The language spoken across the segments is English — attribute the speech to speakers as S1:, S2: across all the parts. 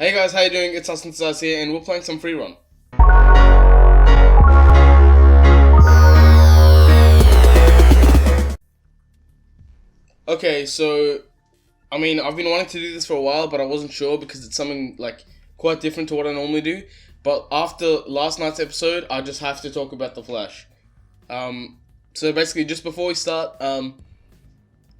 S1: Hey guys, how you doing? It's Austin Stars here, and we're playing some Freerun. Okay, so I've been wanting to do this for a while, but I wasn't sure because it's something like quite different to what I normally do. But after last night's episode, I just have to talk about the Flash. So basically, just before we start,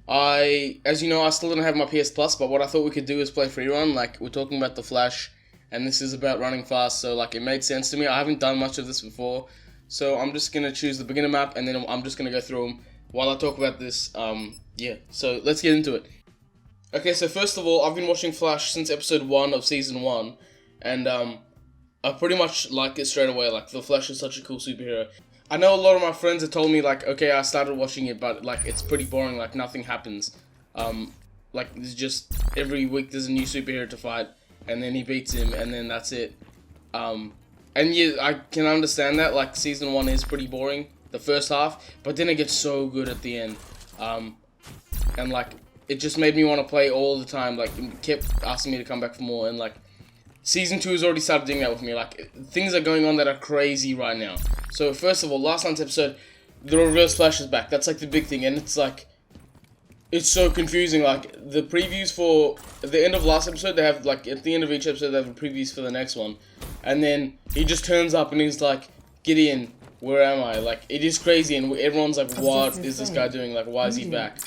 S1: as you know, I still don't have my PS Plus, but what I thought we could do is play Freerun. Like, we're talking about the Flash, and this is about running fast, so like it made sense to me. I haven't done much of this before, so I'm just gonna choose the beginner map, and then I'm just gonna go through them while I talk about this. Yeah, so let's get into it. Okay, so first of all, I've been watching Flash since episode 1 of season 1, and I pretty much like it straight away. Like, the Flash is such a cool superhero. I know a lot of my friends have told me, like, okay, I started watching it, but, like, it's pretty boring, like, nothing happens. Like, it's just, every week there's a new superhero to fight, and then he beats him, and then that's it. And yeah, I can understand that, like, season 1 is pretty boring, the first half, but then it gets so good at the end. And, like, it just made me want to play all the time, like, it kept asking me to come back for more, and, like, Season 2 has already started doing that with me. Like, things are going on that are crazy right now. So, first of all, last night's episode, the Reverse Flash is back. That's, like, the big thing. And it's, like, it's so confusing. Like, the previews for the end of last episode, they have, like, at the end of each episode, they have previews for the next one. And then he just turns up and he's like, Gideon, where am I? Like, it is crazy. And everyone's like, what is this guy doing? Like, why is he back?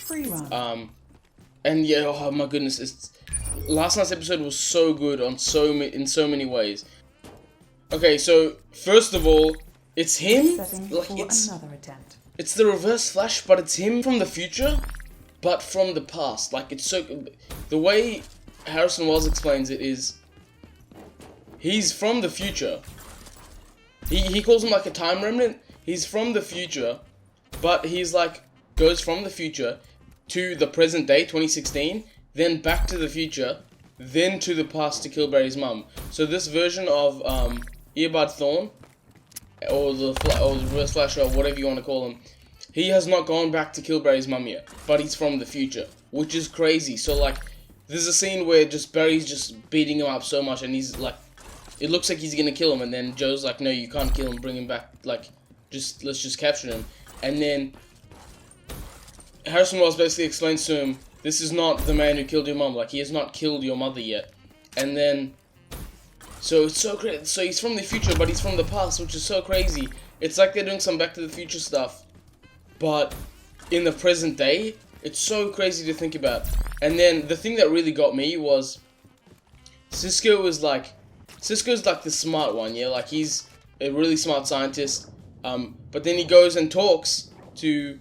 S1: And yeah, oh my goodness, last night's episode was so good in so many ways. Okay, so first of all, it's him. Like, it's the Reverse Flash, but it's him from the future, but from the past. Like, it's so, the way Harrison Wells explains it is, he's from the future. He calls him like a time remnant. He's from the future, but he's like goes from the future to the present day, 2016. Then back to the future, then to the past to kill Barry's mum. So this version of Earbud Thorn, or the Reverse Flash, or whatever you want to call him, he has not gone back to kill Barry's mum yet, but he's from the future, which is crazy. So like, there's a scene where just Barry's just beating him up so much, and he's like, it looks like he's gonna kill him, and then Joe's like, no, you can't kill him, bring him back, like, let's just capture him. And then Harrison Wells basically explains to him, this is not the man who killed your mom. Like, he has not killed your mother yet. And then, so it's so crazy. So he's from the future, but he's from the past, which is so crazy. It's like they're doing some Back to the Future stuff, but in the present day. It's so crazy to think about. And then the thing that really got me was Cisco's like the smart one, yeah. Like, he's a really smart scientist. But then he goes and talks to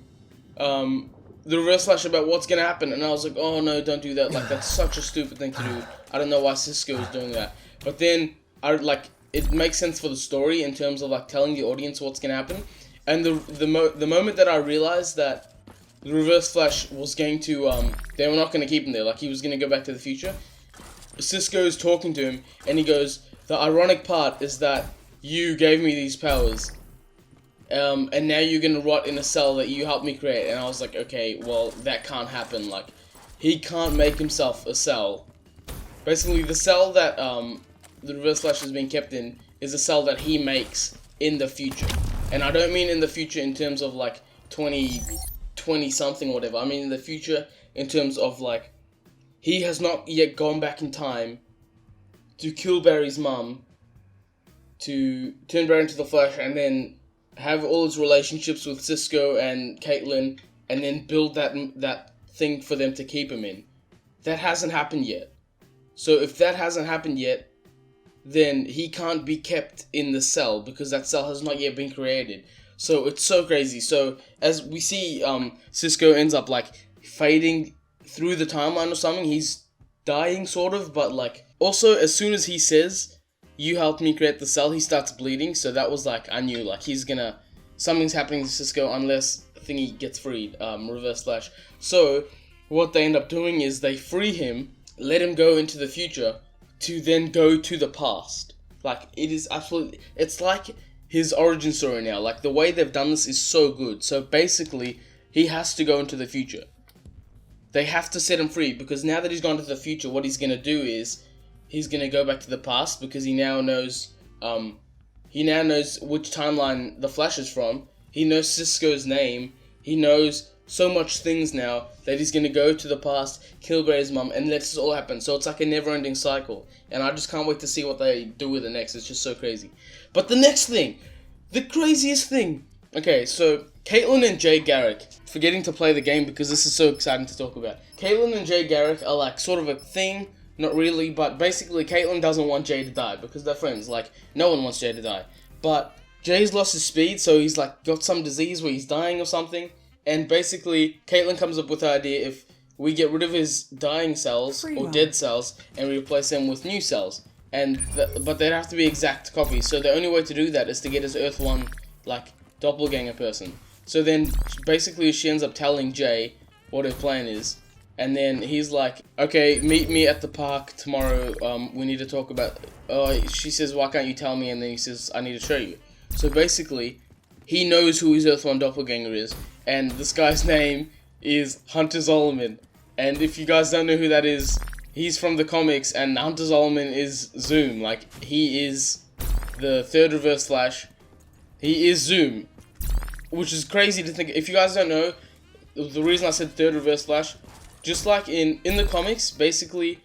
S1: the Reverse Flash about what's gonna happen, and I was like, oh no, don't do that. Like, that's such a stupid thing to do. I don't know why Cisco is doing that. But then it makes sense for the story in terms of like telling the audience what's gonna happen. And the moment that I realized that the Reverse Flash was going to they were not gonna keep him there, like he was gonna go back to the future. Cisco's talking to him, and he goes, the ironic part is that you gave me these powers. And now you're gonna rot in a cell that you helped me create. And I was like, okay, well, that can't happen. Like, he can't make himself a cell. Basically, the cell that the Reverse Flash is being kept in is a cell that he makes in the future. And I don't mean in the future in terms of like 20 something or whatever. I mean in the future in terms of like, he has not yet gone back in time to kill Barry's mum, to turn Barry into the Flash, and then have all his relationships with Cisco and Caitlin, and then build that thing for them to keep him in. That hasn't happened yet. So if that hasn't happened yet, then he can't be kept in the cell, because that cell has not yet been created. So it's so crazy. So as we see, Cisco ends up like fading through the timeline or something. He's dying sort of, but like, also as soon as he says, you helped me create the cell, he starts bleeding. So that was like, I knew like something's happening to Cisco unless thingy gets freed, Reverse Flash. So what they end up doing is they free him, let him go into the future to then go to the past. Like, it is absolutely, it's like his origin story now. Like, the way they've done this is so good. So basically, he has to go into the future. They have to set him free, because now that he's gone to the future, what he's gonna do is he's gonna go back to the past because he now knows which timeline the Flash is from. He knows Cisco's name. He knows so much things now that he's gonna go to the past, kill Barry's mum, and let this all happen. So it's like a never-ending cycle, and I just can't wait to see what they do with it next. It's just so crazy. But the next thing, the craziest thing. Okay, so Caitlin and Jay Garrick, forgetting to play the game because this is so exciting to talk about. Caitlin and Jay Garrick are like sort of a thing, not really, but basically Caitlin doesn't want Jay to die because they're friends. Like, no one wants Jay to die. But Jay's lost his speed, so he's like got some disease where he's dying or something. And basically, Caitlin comes up with the idea if we get rid of his dying cells or dead cells and we replace them with new cells. But they'd have to be exact copies. So the only way to do that is to get his Earth 1 like doppelganger person. So then basically she ends up telling Jay what her plan is. And then he's like, okay, meet me at the park tomorrow. We need to talk about... she says, why can't you tell me? And then he says, I need to show you. So basically, he knows who his Earth 1 doppelganger is. And this guy's name is Hunter Zolomon. And if you guys don't know who that is, he's from the comics. And Hunter Zolomon is Zoom. Like, he is the third Reverse Flash. He is Zoom. Which is crazy to think. If you guys don't know, the reason I said third Reverse Flash... Just like in the comics, basically,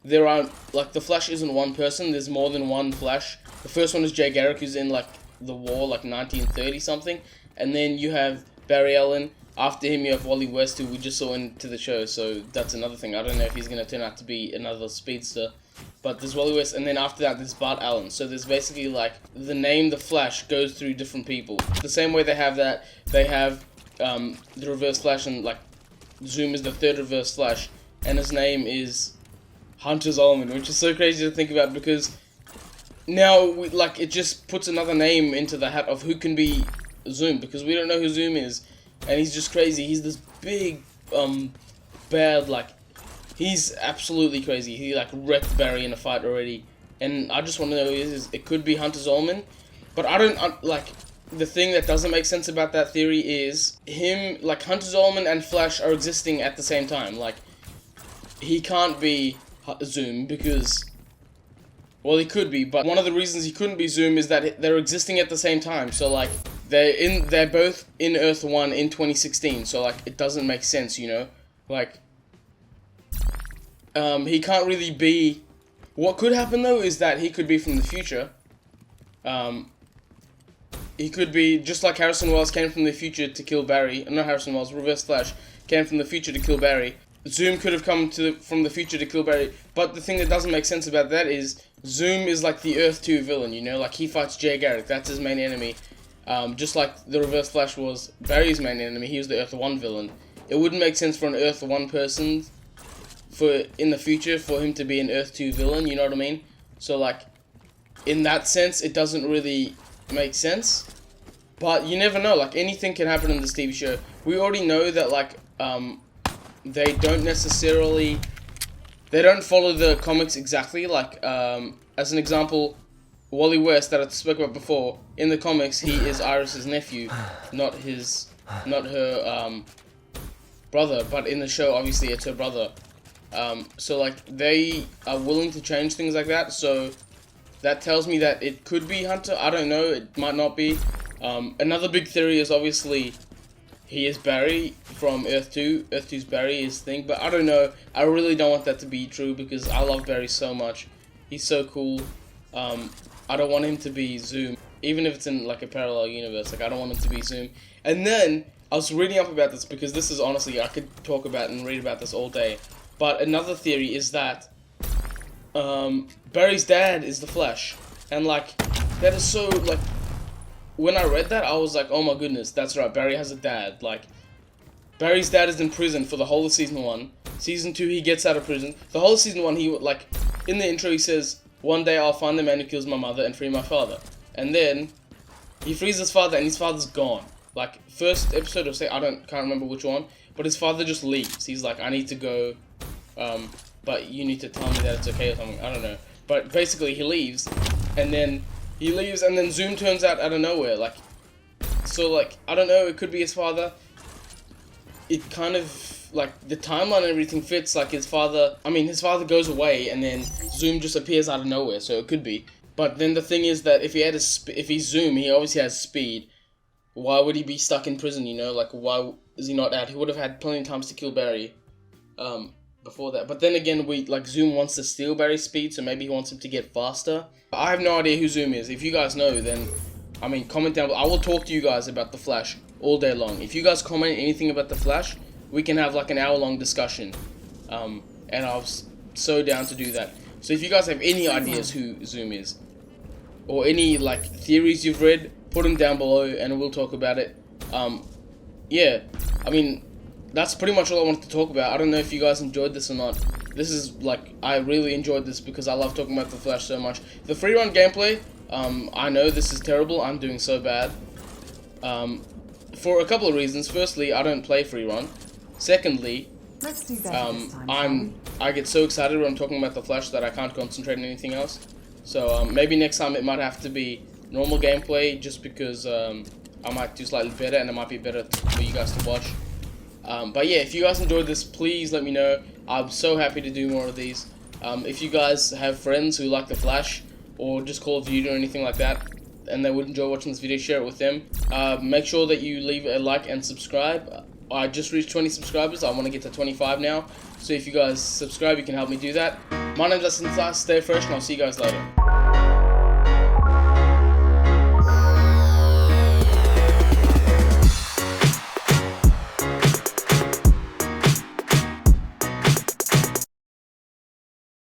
S1: there are, like, the Flash isn't one person, there's more than one Flash. The first one is Jay Garrick, who's in, like, the war, like, 1930-something. And then you have Barry Allen. After him, you have Wally West, who we just saw into the show, so that's another thing. I don't know if he's going to turn out to be another speedster. But there's Wally West, and then after that, there's Bart Allen. So there's basically, like, the name The Flash goes through different people. The same way they have that, they have the Reverse Flash and, like, Zoom is the third Reverse Flash, and his name is Hunter Zolomon, which is so crazy to think about because now it just puts another name into the hat of who can be Zoom because we don't know who Zoom is, and he's just crazy. He's this big, bad, like, he's absolutely crazy. He like wrecked Barry in a fight already, and I just want to know who he is. It could be Hunter Zolomon, but I don't like. The thing that doesn't make sense about that theory is him, like, Hunter Zolomon and Flash are existing at the same time. Like, he can't be Zoom because, well, he could be, but one of the reasons he couldn't be Zoom is that they're existing at the same time. So, like, they're both in Earth 1 in 2016. So, like, it doesn't make sense, you know? Like, he can't really be... What could happen, though, is that he could be from the future. He could be, just like Harrison Wells came from the future to kill Barry. Not Harrison Wells, Reverse Flash came from the future to kill Barry. Zoom could have come from the future to kill Barry. But the thing that doesn't make sense about that is Zoom is like the Earth 2 villain, you know? Like, he fights Jay Garrick. That's his main enemy. Just like the Reverse Flash was Barry's main enemy. He was the Earth 1 villain. It wouldn't make sense for an Earth 1 person in the future for him to be an Earth 2 villain, you know what I mean? So, like, in that sense, it doesn't really... make sense, but you never know. Like, anything can happen in this TV show. We already know that, like, they don't follow the comics exactly. Like, as an example, Wally West that I spoke about before, in the comics he is Iris's nephew, not her brother, but in the show obviously it's her brother. So, like, they are willing to change things like that, so that tells me that it could be Hunter. I don't know. It might not be. Another big theory is obviously he is Barry from Earth 2. Earth 2's Barry is thing. But I don't know. I really don't want that to be true because I love Barry so much. He's so cool. I don't want him to be Zoom. Even if it's in, like, a parallel universe. Like, I don't want him to be Zoom. And then, I was reading up about this because this is honestly, I could talk about and read about this all day. But another theory is that Barry's dad is the Flash, and like that is so, like, when I read that I was like, oh my goodness, that's right, Barry has a dad. Like, Barry's dad is in prison for the whole of season 1. Season 2 he gets out of prison. The whole of season 1 he, like, in the intro he says, one day I'll find the man who kills my mother and free my father. And then he frees his father and his father's gone. Like, first episode of, can't remember which one, but his father just leaves. He's like, I need to go, but you need to tell me that it's okay or something. I don't know. But basically, he leaves, and then Zoom turns out of nowhere. Like, so, like, I don't know. It could be his father. It kind of like the timeline and everything fits. Like his father goes away and then Zoom just appears out of nowhere, so it could be. But then the thing is that if he's Zoom, he obviously has speed. Why would he be stuck in prison, you know? Like, why is he not out? He would have had plenty of times to kill Barry before that. But then again, Zoom wants to steal Barry's speed, so maybe he wants him to get faster. I have no idea who Zoom is. If you guys know, then, comment down below. I will talk to you guys about the Flash all day long. If you guys comment anything about the Flash, we can have, like, an hour-long discussion. And I was so down to do that. So if you guys have any ideas who Zoom is, or any, like, theories you've read, put them down below and we'll talk about it. Yeah, that's pretty much all I wanted to talk about. I don't know if you guys enjoyed this or not. This is, like, I really enjoyed this because I love talking about the Flash so much. The Freerun gameplay, I know this is terrible. I'm doing so bad. For a couple of reasons. Firstly, I don't play Freerun. Secondly,
S2: Let's do better this time,
S1: I get so excited when I'm talking about the Flash that I can't concentrate on anything else. So, maybe next time it might have to be normal gameplay, just because I might do slightly better and it might be better for you guys to watch. But yeah, if you guys enjoyed this, please let me know. I'm so happy to do more of these. If you guys have friends who like the Flash or just Call of Duty or anything like that, and they would enjoy watching this video, share it with them. Make sure that you leave a like and subscribe. I just reached 20 subscribers. I want to get to 25 now. So if you guys subscribe, you can help me do that. My name's Justin. Stay fresh, and I'll see you guys later.